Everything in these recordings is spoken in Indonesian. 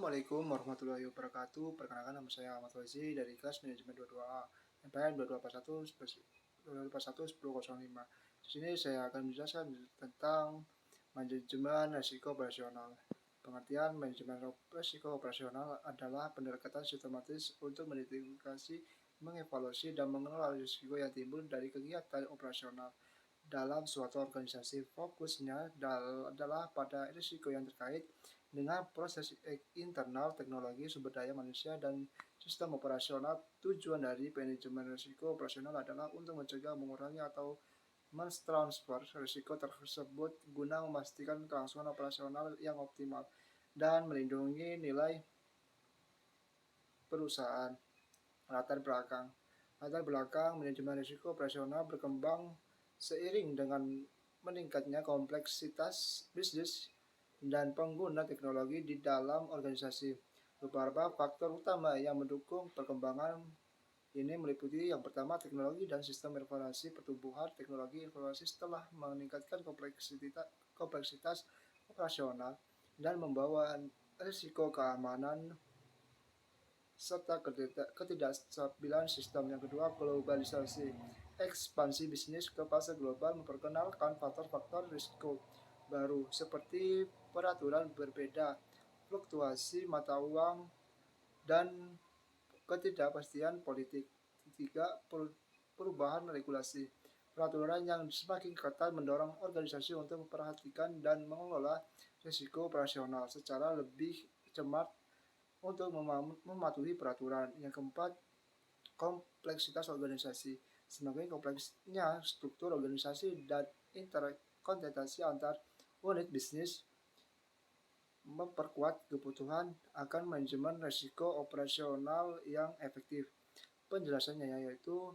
Assalamualaikum warahmatullahi wabarakatuh. Perkenalkan nama saya Ahmad Fauzi dari kelas manajemen 22A MPN 2241 Di sini saya akan menjelaskan tentang manajemen risiko operasional. Pengertian manajemen risiko operasional adalah pendekatan sistematis untuk mengidentifikasi, mengevaluasi, dan mengelola risiko yang timbul dari kegiatan operasional dalam suatu organisasi. Fokusnya adalah pada risiko yang terkait dengan proses internal, teknologi, sumber daya manusia, dan sistem operasional. Tujuan dari manajemen risiko operasional adalah untuk mencegah, mengurangi, atau mentransfer risiko tersebut guna memastikan kelangsungan operasional yang optimal dan melindungi nilai perusahaan. Latar belakang manajemen risiko operasional berkembang seiring dengan meningkatnya kompleksitas bisnis dan pengguna teknologi di dalam organisasi. Beberapa faktor utama yang mendukung perkembangan ini meliputi yang pertama, teknologi dan sistem informasi. Pertumbuhan teknologi informasi telah meningkatkan kompleksitas operasional dan membawa risiko keamanan serta ketidakstabilan sistem. Yang kedua, globalisasi. Ekspansi bisnis ke pasar global memperkenalkan faktor-faktor risiko baru seperti peraturan berbeda, fluktuasi mata uang, dan ketidakpastian politik. Ketiga, perubahan regulasi. Peraturan yang semakin ketat mendorong organisasi untuk memperhatikan dan mengelola risiko operasional secara lebih cermat untuk mematuhi peraturan. Yang keempat, kompleksitas organisasi. Semakin kompleksnya struktur organisasi dan interkoneksi antar unit bisnis memperkuat kebutuhan akan manajemen risiko operasional yang efektif. Penjelasannya yaitu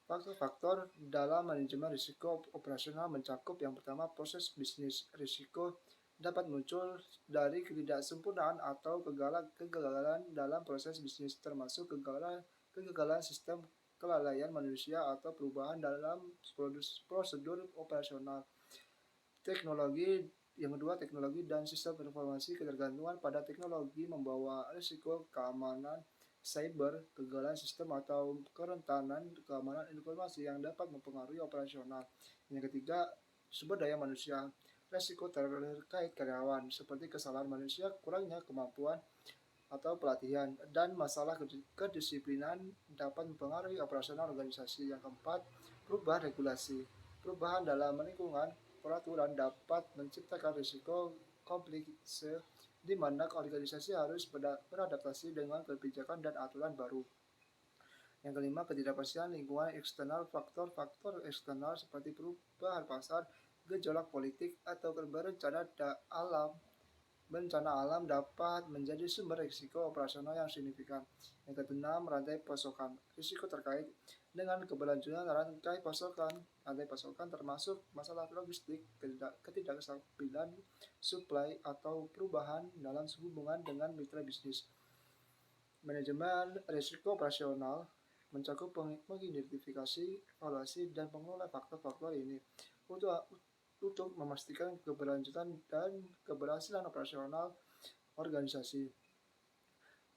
faktor-faktor dalam manajemen risiko operasional mencakup yang pertama, proses bisnis. Risiko dapat muncul dari ketidaksempurnaan atau kegagalan dalam proses bisnis, termasuk kegagalan sistem, kelalaian manusia, atau perubahan dalam prosedur operasional. Teknologi yang kedua, teknologi dan sistem informasi. Ketergantungan pada teknologi membawa risiko keamanan cyber, kegagalan sistem, atau kerentanan keamanan informasi yang dapat mempengaruhi operasional. Yang ketiga, sumber daya manusia. Risiko terkait karyawan, seperti kesalahan manusia, kurangnya kemampuan atau pelatihan, dan masalah kedisiplinan dapat mempengaruhi operasional organisasi. Yang keempat, perubahan regulasi. Perubahan dalam lingkungan peraturan dapat menciptakan risiko komplikase di mana organisasi harus beradaptasi dengan kebijakan dan aturan baru. Yang kelima, ketidakpastian lingkungan eksternal. Faktor-faktor eksternal seperti perubahan pasar, gejolak politik, atau bencana alam dapat menjadi sumber risiko operasional yang signifikan. Yang keenam, rantai pasokan. Risiko terkait dengan keberlanjutan rantai pasokan. Rantai pasokan termasuk masalah logistik, ketidakstabilan supply, atau perubahan dalam hubungan dengan mitra bisnis. Manajemen risiko operasional mencakup mengidentifikasi, evaluasi, dan pengelola faktor-faktor ini untuk memastikan keberlanjutan dan keberhasilan operasional organisasi.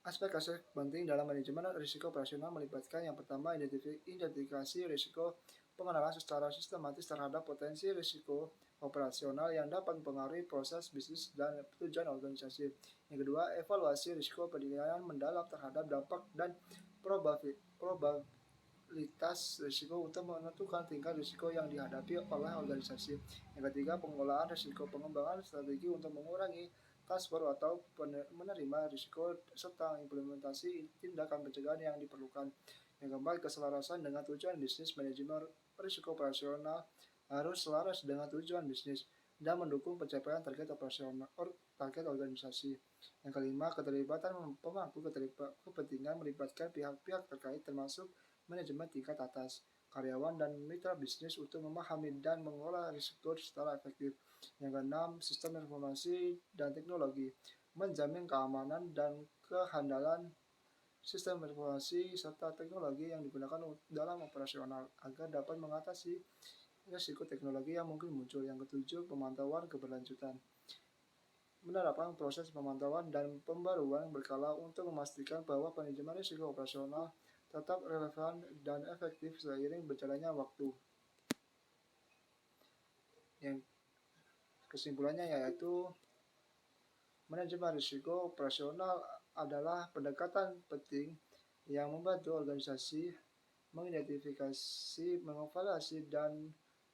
Aspek-aspek penting dalam manajemen risiko operasional melibatkan yang pertama, identifikasi risiko, pengenalan secara sistematis terhadap potensi risiko operasional yang dapat mempengaruhi proses bisnis dan tujuan organisasi. Yang kedua, evaluasi risiko, penilaian mendalam terhadap dampak dan probabilitas risiko untuk menentukan tingkat risiko yang dihadapi oleh organisasi. Yang ketiga, pengelolaan risiko, pengembangan strategi untuk mengurangi transfer atau menerima risiko, serta implementasi tindakan pencegahan yang diperlukan. Yang keempat, keselarasan dengan tujuan bisnis. Manajemen risiko operasional harus selaras dengan tujuan bisnis dan mendukung pencapaian target organisasi. Yang kelima, keterlibatan pemangku kepentingan melibatkan pihak-pihak terkait termasuk manajemen tingkat atas, karyawan, dan mitra bisnis untuk memahami dan mengolah risiko secara efektif. Yang keenam, sistem informasi dan teknologi menjamin keamanan dan kehandalan sistem informasi serta teknologi yang digunakan dalam operasional agar dapat mengatasi risiko teknologi yang mungkin muncul. Yang ketujuh, pemantauan keberlanjutan. menerapkan proses pemantauan dan pembaruan berkala untuk memastikan bahwa manajemen risiko operasional tetap relevan dan efektif seiring berjalannya waktu. Yang kesimpulannya yaitu manajemen risiko operasional adalah pendekatan penting yang membantu organisasi mengidentifikasi, mengevaluasi, dan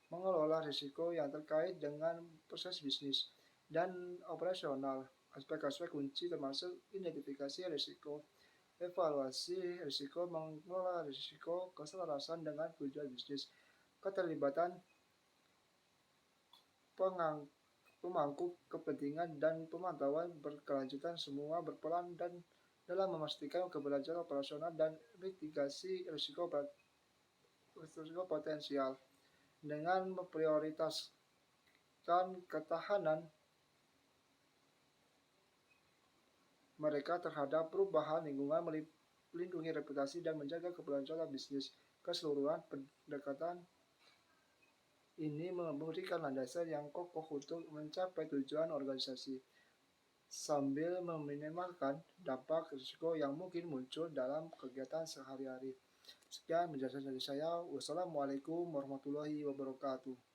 mengelola risiko yang terkait dengan proses bisnis dan operasional. Aspek-aspek kunci termasuk identifikasi risiko, evaluasi risiko, mengelola risiko, keselarasan dengan tujuan bisnis, keterlibatan pemangku kepentingan dan pemantauan berkelanjutan semua berperan dan dalam memastikan keberlanjutan operasional dan mitigasi risiko potensial dengan memprioritaskan ketahanan mereka terhadap perubahan lingkungan, melindungi reputasi dan menjaga keberlanjutan bisnis. Keseluruhan pendekatan ini memberikan landasan yang kokoh untuk mencapai tujuan organisasi sambil meminimalkan dampak risiko yang mungkin muncul dalam kegiatan sehari-hari. Sekian penjelasan dari saya. Wassalamualaikum warahmatullahi wabarakatuh.